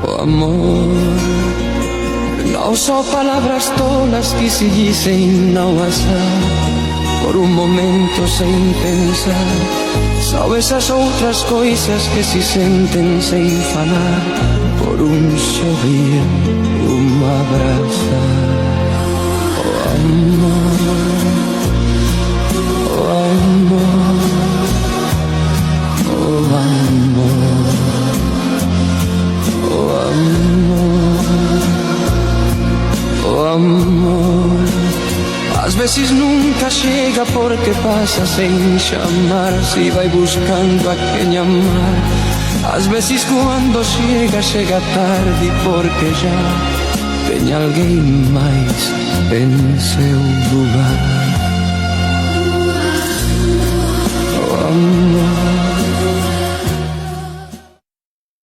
Oh amor, não só palavras tolas que se dizem não assar, por um momento sem pensar. São essas outras coisas que se sentem sem falar, por um sorrir, um abraçar. Oh amor, oh amor, oh amor, oh amor, oh amor. Às vezes nunca chega porque passa sem chamar, se vai buscando a quem amar. Às vezes quando chega, chega tarde porque já tem alguém mais em seu lugar. Oh amor,